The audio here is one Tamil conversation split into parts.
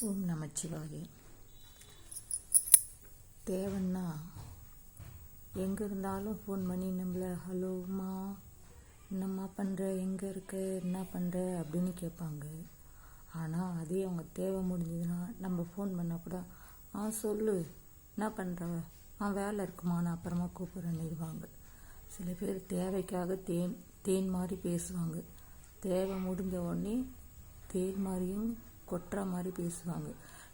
ஓம் நமச்சிவாய. தேவைன்னா எங்கே இருந்தாலும் ஃபோன் பண்ணி நம்மளை ஹலோம்மா, என்னம்மா பண்ணுற, எங்கே இருக்க, என்ன பண்ணுற அப்படின்னு கேட்பாங்க. ஆனால் அதே அவங்க தேவை முடிஞ்சதுன்னா நம்ம ஃபோன் பண்ணால் கூட சொல்லு, என்ன பண்ணுற, வேலை இருக்குமா, நான் அப்புறமா கூப்பிட்றேன்னுவாங்க. சில பேர் தேவைக்காக தேன் மாதிரி பேசுவாங்க. தேவை முடிஞ்ச உடனே தேன் மாதிரியும் கொட்டுற மாதிரி பேசுவாங்க.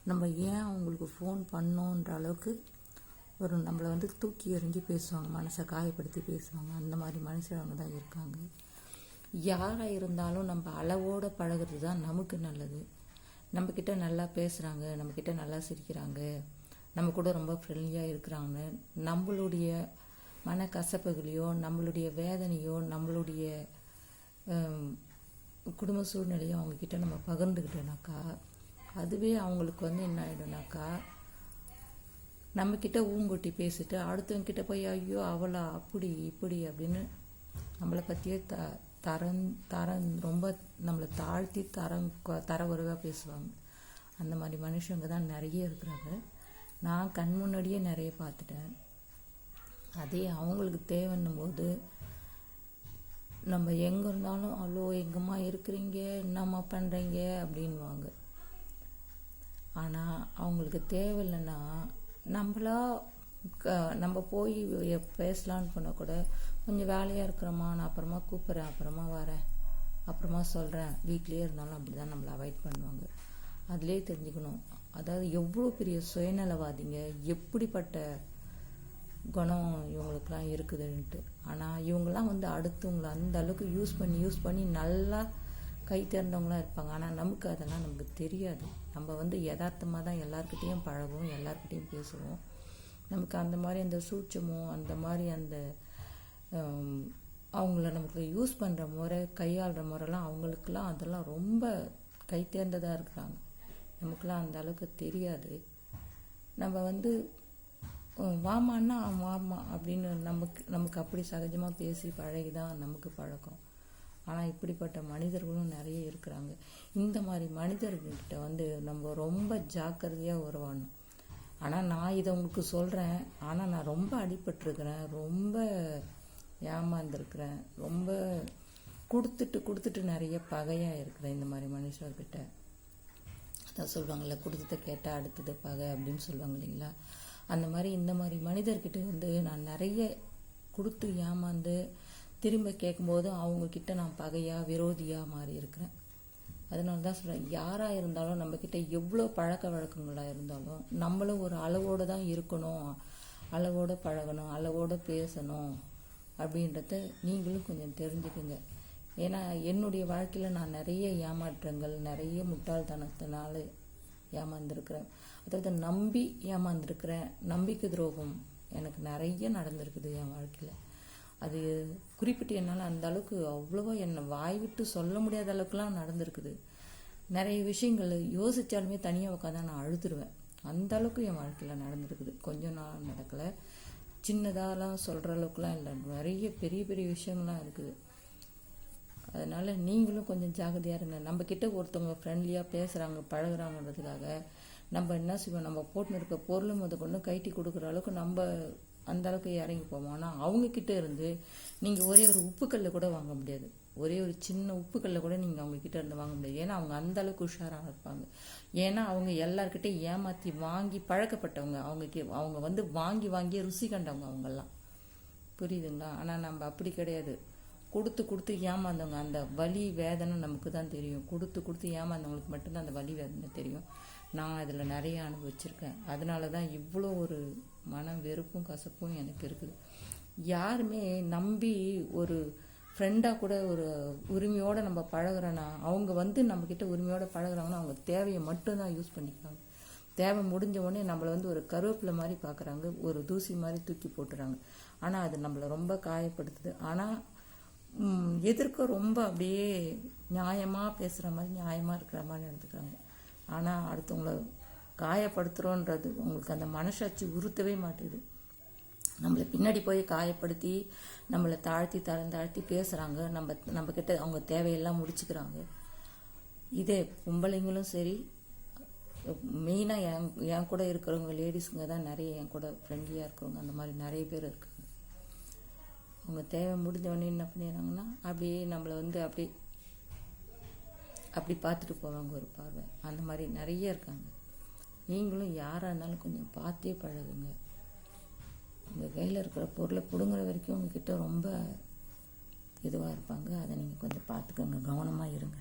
நம்ம ஏன் அவங்களுக்கு ஃபோன் பண்ணோன்ற அளவுக்கு நம்மளை தூக்கி எறிஞ்சு பேசுவாங்க, மனசை காயப்படுத்தி பேசுவாங்க. அந்த மாதிரி மனுஷங்க தான் இருக்காங்க. யாராக இருந்தாலும் நம்ம அளவோடு பழகிறது தான் நமக்கு நல்லது. நம்மக்கிட்ட நல்லா பேசுகிறாங்க, நம்மக்கிட்ட நல்லா சிரிக்கிறாங்க, நம்ம கூட ரொம்ப ஃப்ரெண்ட்லியாக இருக்கிறாங்க, நம்மளுடைய மனக்கசப்புகளையோ நம்மளுடைய வேதனையோ நம்மளுடைய குடும்ப சூழ்நிலையோ அவங்கக்கிட்ட நம்ம பகிர்ந்துக்கிட்டோனாக்கா அதுவே அவங்களுக்கு என்ன ஆகிடும்னாக்கா, நம்மக்கிட்ட ஊங்கொட்டி பேசிட்டு அடுத்தவங்கிட்ட போய் ஐயோ அவளா அப்படி இப்படி அப்படின்னு நம்மளை பற்றியே தரம் ரொம்ப நம்மளை தாழ்த்தி தரவுறவாக பேசுவாங்க. அந்த மாதிரி மனுஷங்க தான் நிறைய இருக்கிறாங்க. நான் கண் முன்னாடியே நிறைய பார்த்துட்டேன். அதே அவங்களுக்கு தேவைன்னும் போது நம்ம எங்கே இருந்தாலும் ஹலோ எங்கம்மா இருக்கிறீங்க, என்னம்மா பண்ணுறீங்க அப்படின்வாங்க. ஆனால் அவங்களுக்கு தேவையில்லைன்னா நம்ம போய் பேசலான்னு போனால் கூட கொஞ்சம் வேலையாக இருக்கிறோம்மா, நான் அப்புறமா கூப்பிட்றேன், அப்புறமா வரேன், அப்புறமா சொல்கிறேன், வீட்லேயே இருந்தாலும் அப்படி தான் நம்மளை அவாய்ட் பண்ணுவாங்க. அதிலே தெரிஞ்சுக்கணும், அதாவது எவ்வளோ பெரிய சுயநலவாதிங்க, எப்படிப்பட்ட குணம் இவங்களுக்கெல்லாம் இருக்குதுன்ட்டு. ஆனால் இவங்கெல்லாம் அடுத்தவங்களை அந்த அளவுக்கு யூஸ் பண்ணி நல்லா கை தேர்ந்தவங்களாம் இருப்பாங்க. ஆனால் அதெல்லாம் நமக்கு தெரியாது. நம்ம யதார்த்தமாக தான் எல்லாருக்கிட்டேயும் பழகுவோம், எல்லாருக்கிட்டேயும் பேசுவோம். நமக்கு அந்த மாதிரி அந்த சூட்சமோ அந்த மாதிரி அந்த அவங்கள நமக்கு யூஸ் பண்ணுற முறை, கையாளுற முறைலாம் அவங்களுக்கெல்லாம் அதெல்லாம் ரொம்ப கை தேர்ந்ததாக இருக்கிறாங்க. நமக்கெல்லாம் அந்த அளவுக்கு தெரியாது. நம்ம வாமான்னா வாமா அப்படின்னு நமக்கு அப்படி சகஜமாக பேசி பழகி தான் நமக்கு பழக்கம். ஆனால் இப்படிப்பட்ட மனிதர்களும் நிறைய இருக்கிறாங்க. இந்த மாதிரி மனிதர்கிட்ட நம்ம ரொம்ப ஜாக்கிரதையாக உறவாடணும். ஆனால் நான் இதை உங்களுக்கு சொல்கிறேன், ஆனால் நான் ரொம்ப அடிபட்டிருக்கிறேன், ரொம்ப ஏமாந்துருக்கிறேன், ரொம்ப கொடுத்துட்டு நிறைய பகையாக இருக்கிறேன் இந்த மாதிரி மனுஷர்கிட்ட. அதான் சொல்லுவாங்கள்ல, கொடுத்ததை கேட்டால் அடுத்தது பகை அப்படின்னு சொல்லுவாங்க இல்லைங்களா. அந்த மாதிரி இந்த மாதிரி மனிதர்கிட்ட நான் நிறைய கொடுத்து ஏமாந்து திரும்ப கேட்கும்போது அவங்கக்கிட்ட நான் பகையாக விரோதியாக மாறி இருக்கிறேன். அதனால தான் சொல்கிறேன், யாராக இருந்தாலும் நம்மக்கிட்ட எவ்வளோ பழக்க வழக்கங்களாக இருந்தாலும் நம்மளும் ஒரு அளவோடு தான் இருக்கணும், அளவோடு பழகணும், அளவோடு பேசணும் அப்படின்றத நீங்களும் கொஞ்சம் தெரிஞ்சுக்குங்க. ஏன்னா என்னுடைய வாழ்க்கையில் நான் நிறைய ஏமாற்றங்கள், நிறைய முட்டாள்தனத்தினால ஏமாந்துருக்கிறேன். அதாவது நம்பி ஏமாந்துருக்கிறேன். நம்பிக்கை துரோகம் எனக்கு நிறைய நடந்திருக்குது என் வாழ்க்கையில். அது குறிப்பிட்டு என்னால் அந்த அளவுக்கு அவ்வளோவா என்னை வாய் விட்டு சொல்ல முடியாத அளவுக்குலாம் நடந்திருக்குது. நிறைய விஷயங்கள் யோசித்தாலுமே தனியாக உட்காந்து நான் அழுதுருவேன். அந்த அளவுக்கு என் வாழ்க்கையில் நடந்திருக்குது. கொஞ்சம் நாள் நடக்கலை, சின்னதாலாம் சொல்கிற அளவுக்குலாம் இல்லை, நிறைய பெரிய பெரிய விஷயங்கள்லாம் இருக்குது. அதனால் நீங்களும் கொஞ்சம் ஜாகிரதையாக இருங்க. நம்மக்கிட்ட ஒருத்தவங்க ஃப்ரெண்ட்லியாக பேசுகிறாங்க, பழகுறாங்கன்றதுக்காக நம்ம என்ன செய்வோம், நம்ம போட்டுன்னு இருக்க பொருள் கொண்டு கைட்டி கொடுக்குற அளவுக்கு நம்ம அந்த அளவுக்கு இறங்கி போவோம். ஆனால் அவங்கக்கிட்ட இருந்து நீங்கள் ஒரே ஒரு உப்புக்கல்லை கூட வாங்க முடியாது. ஒரே ஒரு சின்ன உப்புக்கல்லை கூட நீங்கள் அவங்கக்கிட்ட இருந்து வாங்க முடியாது. ஏன்னா அவங்க அந்த அளவுக்கு உஷாராக இருப்பாங்க. ஏன்னா அவங்க எல்லாருக்கிட்டையும் ஏமாற்றி வாங்கி பழக்கப்பட்டவங்க. அவங்க வாங்கி ருசி கண்டவங்க அவங்கெல்லாம், புரியுதுங்களா. ஆனால் நம்ம அப்படி கிடையாது. கொடுத்து ஏமாந்தவங்க, அந்த வலி வேதனை நமக்கு தான் தெரியும். கொடுத்து ஏமாந்தவங்களுக்கு மட்டும்தான் அந்த வலி வேதனை தெரியும். நான் அதில் நிறைய அனுபவிச்சிருக்கேன். அதனால தான் இவ்வளோ ஒரு மனம் வெறுப்பும் கசப்பும் எனக்கு இருக்குது. யாருமே நம்பி ஒரு ஃப்ரெண்டாக கூட ஒரு உரிமையோடு நம்ம பழகிறோன்னா அவங்க நம்மக்கிட்ட உரிமையோடு பழகுறாங்கன்னா அவங்க தேவையை மட்டும்தான் யூஸ் பண்ணிக்கிறாங்க. தேவை முடிஞ்ச உடனே நம்மளை ஒரு கருவேப்பிலை மாதிரி பார்க்குறாங்க, ஒரு தூசி மாதிரி தூக்கி போட்டுறாங்க. ஆனால் அது நம்மளை ரொம்ப காயப்படுத்துது. ஆனால் எதிர்க்க ரொம்ப அப்படியே நியாயமாக பேசுகிற மாதிரி, நியாயமாக இருக்கிற மாதிரி நடந்துக்கிறாங்க. ஆனால் அடுத்தவங்கள காயப்படுத்துகிறோன்றது உங்களுக்கு அந்த மனசாட்சி உறுத்தவே மாட்டேது. நம்மளை பின்னாடி போய் காயப்படுத்தி நம்மளை தாழ்த்தி பேசுகிறாங்க. நம்மக்கிட்ட அவங்க தேவையெல்லாம் முடிச்சுக்கிறாங்க. இதே பொம்பளைங்களும் சரி, மெயினாக என் கூட இருக்கிறவங்க லேடிஸுங்க தான் நிறைய என் கூட ஃப்ரெண்ட்லியாக இருக்கிறவங்க அந்த மாதிரி நிறைய பேர் இருக்காங்க. அவங்க தேவை முடிஞ்சவொடனே என்ன பண்ணிடுறாங்கன்னா அப்படியே நம்மளை வந்து அப்படி பார்த்துட்டு போவாங்க ஒரு பார்வை. அந்த மாதிரி நிறைய இருக்காங்க. நீங்களும் யாராக இருந்தாலும் கொஞ்சம் பார்த்தே பழகுங்க. உங்கள் கையில் இருக்கிற பொருளை பிடுங்குற வரைக்கும் உங்ககிட்ட ரொம்ப இதுவாக இருப்பாங்க. அதை நீங்கள் கொஞ்சம் பார்த்துக்கோங்க, கவனமாக இருங்க.